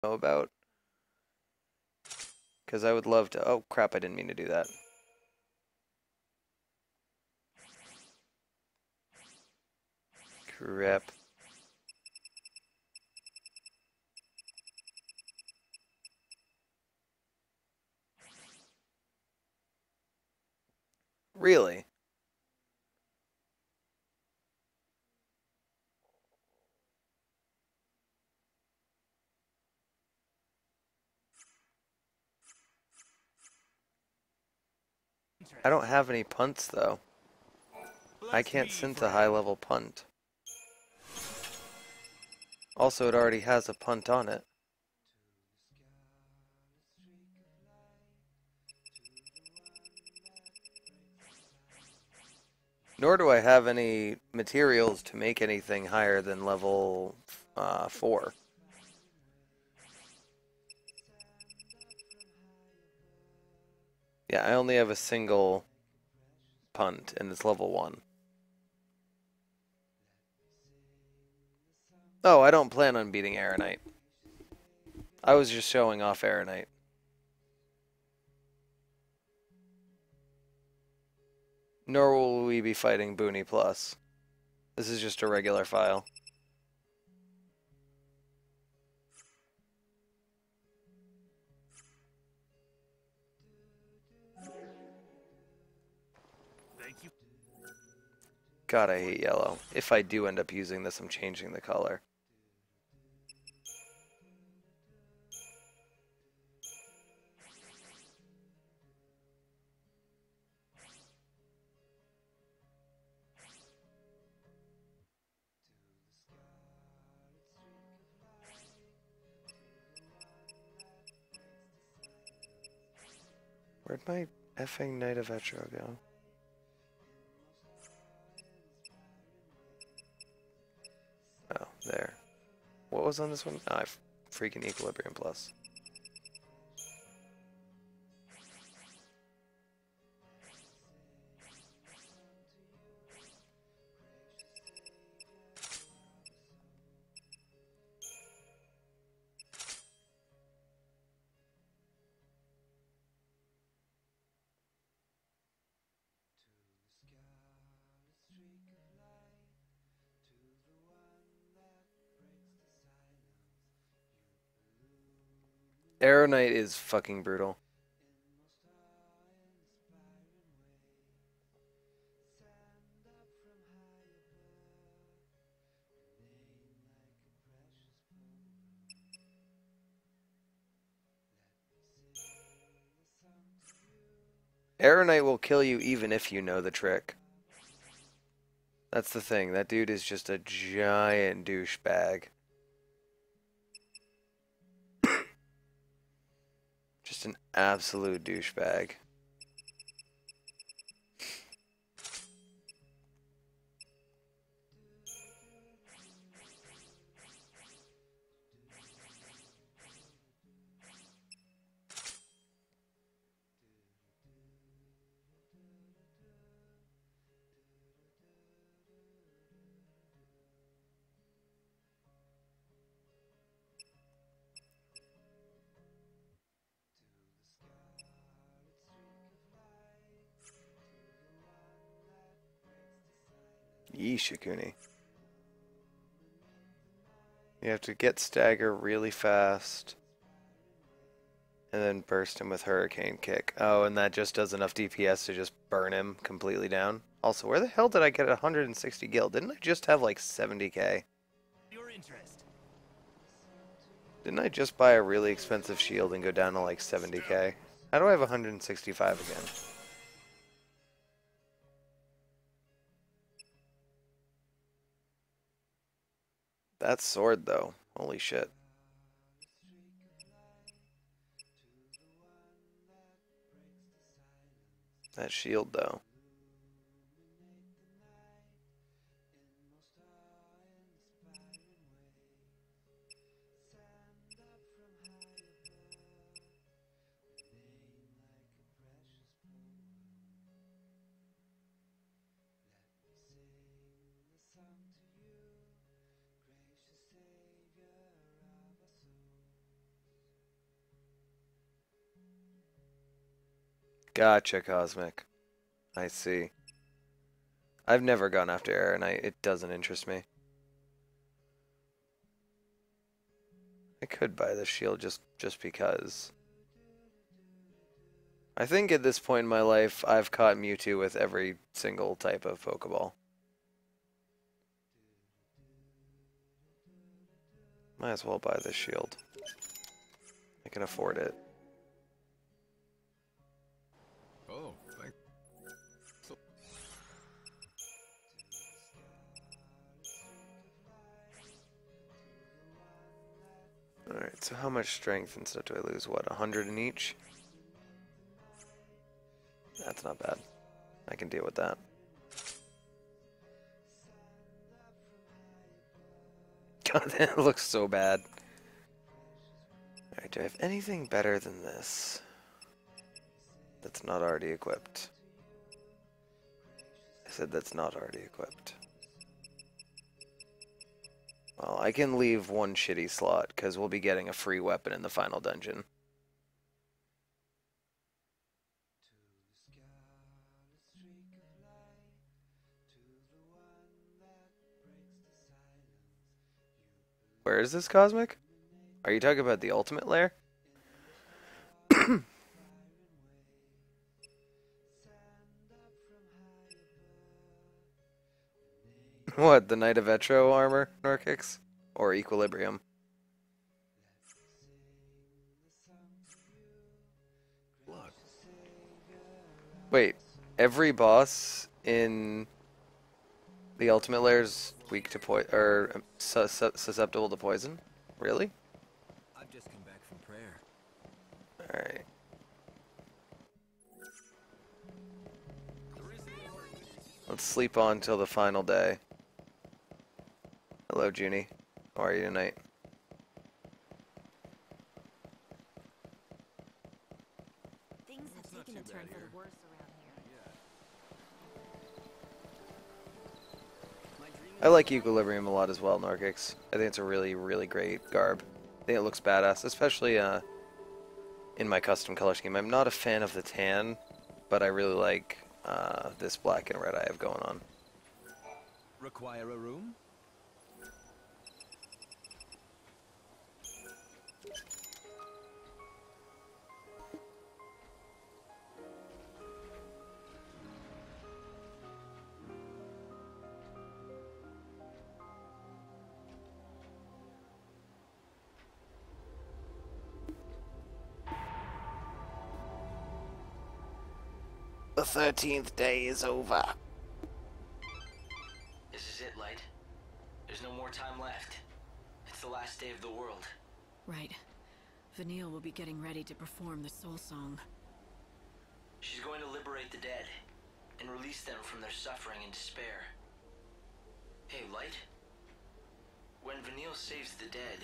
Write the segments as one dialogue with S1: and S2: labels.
S1: know about. Because I would love to. Oh, crap, I didn't mean to do that. Crap. Really? I don't have any punts, though. I can't send a high-level punt. Also, it already has a punt on it. Nor do I have any materials to make anything higher than level 4. Yeah, I only have a single punt, and it's level 1. Oh, I don't plan on beating Aeronite. I was just showing off Aeronite. Nor will we be fighting Booney Plus. This is just a regular file. God, I hate yellow. If I do end up using this, I'm changing the color. Where'd my effing Knight of Etro go? Oh, there. What was on this one? Oh, freaking Equilibrium Plus. Arrow Knight is fucking brutal. Arrow Knight will kill you even if you know the trick. That's the thing. That dude is just a giant douchebag. Just an absolute douchebag. Yee, Shikuni. You have to get stagger really fast. And then burst him with Hurricane Kick. Oh, and that just does enough DPS to just burn him completely down. Also, where the hell did I get 160 gil? Didn't I just have like 70k? Didn't I just buy a really expensive shield and go down to like 70k? How do I have 165 again? That sword, though. Holy shit. That shield, though. Gotcha, Cosmic. I see. I've never gone after air, and it doesn't interest me. I could buy the shield just because. I think at this point in my life, I've caught Mewtwo with every single type of Pokeball. Might as well buy this shield. I can afford it.
S2: Oh, thanks.
S1: Alright, so how much strength and stuff do I lose? What, 100 in each? That's not bad. I can deal with that. God, that looks so bad. Alright, do I have anything better than this? That's not already equipped. I said that's not already equipped. Well, I can leave one shitty slot, because we'll be getting a free weapon in the final dungeon. Where is this, Cosmic? Are you talking about the ultimate lair? What, the Knight of Etro armor, Norkix? Or Equilibrium?
S2: Look.
S1: Wait, every boss in the ultimate lair is weak to poison, or susceptible to poison? Really?
S2: I've just come back from prayer.
S1: Alright. Let's sleep on till the final day. Hello, Junie. How are you tonight?
S3: Things have taken a turn for the worse around here.
S1: I like Equilibrium a lot as well, Norkix. I think it's a really, really great garb. I think it looks badass, especially in my custom color scheme. I'm not a fan of the tan, but I really like this black and red I have going on.
S2: Require a room?
S1: The 13th day is over.
S4: This is it, Light. There's no more time left. It's the last day of the world.
S5: Right. Vanille will be getting ready to perform the soul song.
S4: She's going to liberate the dead and release them from their suffering and despair. Hey, Light. When Vanille saves the dead,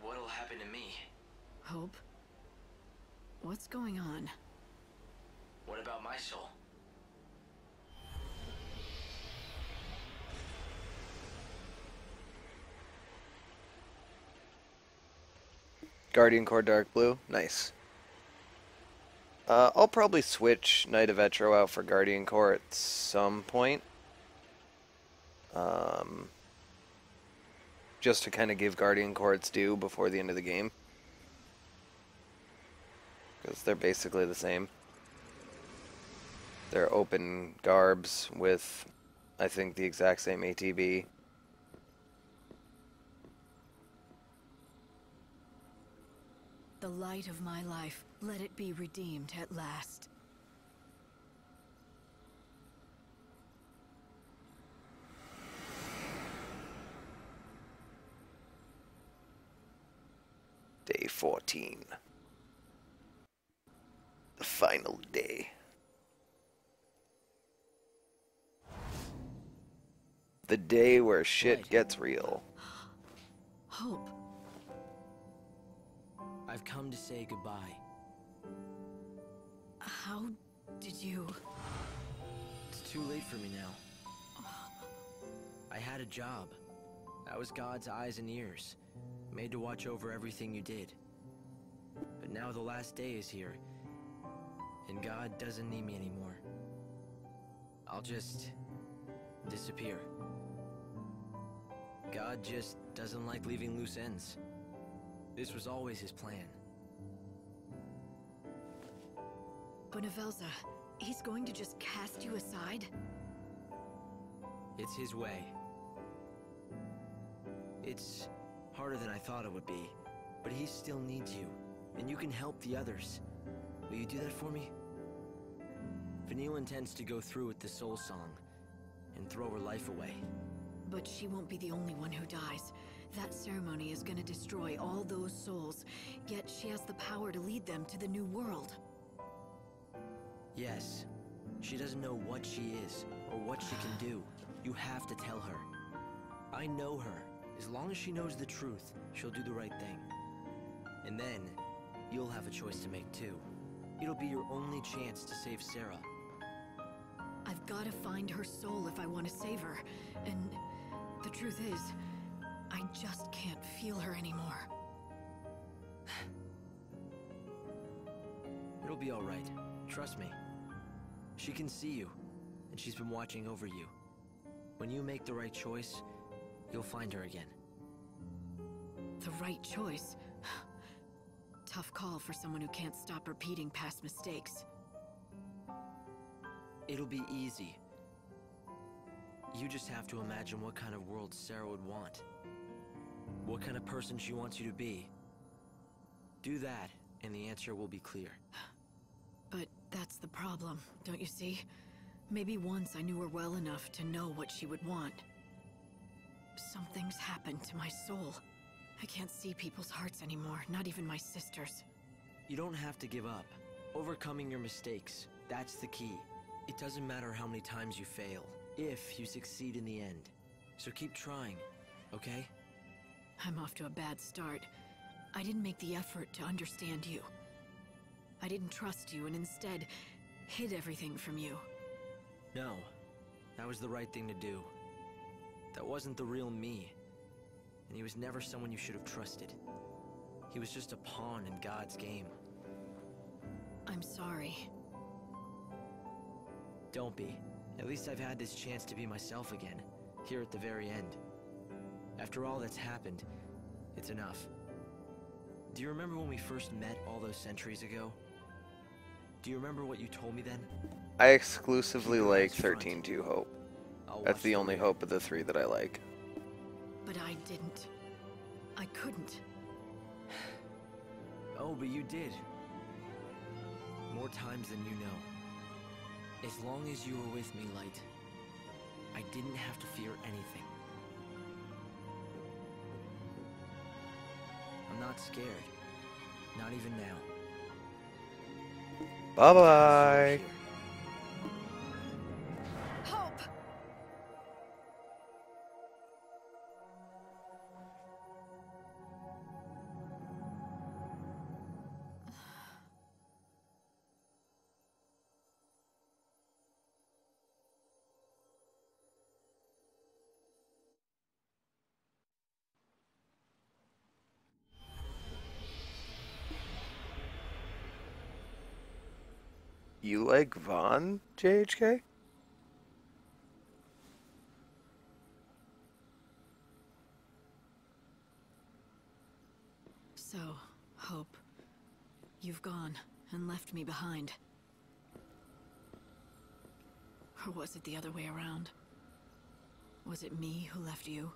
S4: what'll happen to me?
S5: Hope? What's going on?
S4: What about my soul?
S1: Guardian Core Dark Blue. Nice. I'll probably switch Knight of Etro out for Guardian Core at some point. Just to kind of give Guardian Core its due before the end of the game. Because they're basically the same. They're open garbs with, I think, the exact same ATB.
S5: The light of my life, let it be redeemed at last.
S1: Day 14. The final day. The day where shit gets real.
S5: Hope.
S4: I've come to say goodbye.
S5: How did you...
S4: It's too late for me now. I had a job. I was God's eyes and ears, made to watch over everything you did. But now the last day is here, and God doesn't need me anymore. I'll just disappear. God just doesn't like leaving loose ends. This was always his plan.
S5: Bonavelza, he's going to just cast you aside?
S4: It's his way. It's harder than I thought it would be, but he still needs you, and you can help the others. Will you do that for me? Vanille intends to go through with the Soul Song and throw her life away.
S5: But she won't be the only one who dies. That ceremony is gonna destroy all those souls, yet she has the power to lead them to the new world.
S4: Yes. She doesn't know what she is, or what she can do. You have to tell her. I know her. As long as she knows the truth, she'll do the right thing. And then, you'll have a choice to make too. It'll be your only chance to save Sarah.
S5: I've gotta find her soul if I want to save her. And the truth is, I just can't feel her anymore.
S4: It'll be all right. Trust me. She can see you, and she's been watching over you. When you make the right choice, you'll find her again.
S5: The right choice? Tough call for someone who can't stop repeating past mistakes.
S4: It'll be easy. You just have to imagine what kind of world Sarah would want. What kind of person she wants you to be. Do that, and the answer will be clear.
S5: But that's the problem, don't you see? Maybe once I knew her well enough to know what she would want. Something's happened to my soul. I can't see people's hearts anymore, not even my sister's.
S4: You don't have to give up. Overcoming your mistakes, that's the key. It doesn't matter how many times you fail, if you succeed in the end. So keep trying, okay?
S5: I'm off to a bad start. I didn't make the effort to understand you. I didn't trust you and instead hid everything from you.
S4: No, that was the right thing to do. That wasn't the real me. And he was never someone you should have trusted. He was just a pawn in God's game.
S5: I'm sorry.
S4: Don't be. At least I've had this chance to be myself again, here at the very end. After all that's happened, it's enough. Do you remember when we first met all those centuries ago? Do you remember what you told me then?
S1: I exclusively like 13-2 Hope. That's the only Hope of the three that I like.
S5: But I didn't. I couldn't.
S4: Oh, but you did. More times than you know. As long as you were with me, Light, I didn't have to fear anything. I'm not scared. Not even now.
S1: Bye-bye.
S5: Hope!
S1: You like Vaughn, JHK?
S5: So, Hope, you've gone and left me behind. Or was it the other way around? Was it me who left you?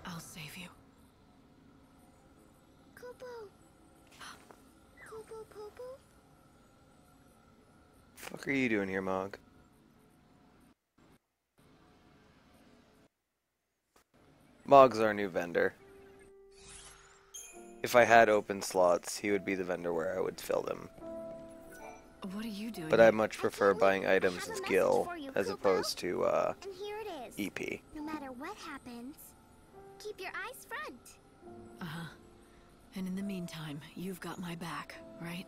S5: I'll save you.
S3: Kubo. Kubo Popo.
S1: Fuck are you doing here, Mog? Mog's our new vendor. If I had open slots, he would be the vendor where I would fill them.
S5: What are you doing?
S1: But I much prefer
S3: can't wait.
S1: buying
S3: I
S1: items
S3: have a
S1: with
S3: message
S1: Gil
S3: for you,
S1: as
S3: Kubo.
S1: opposed to
S3: And here it is.
S1: EP.
S3: No matter what happens, keep your eyes front.
S5: Uh-huh. And in the meantime, you've got my back, right?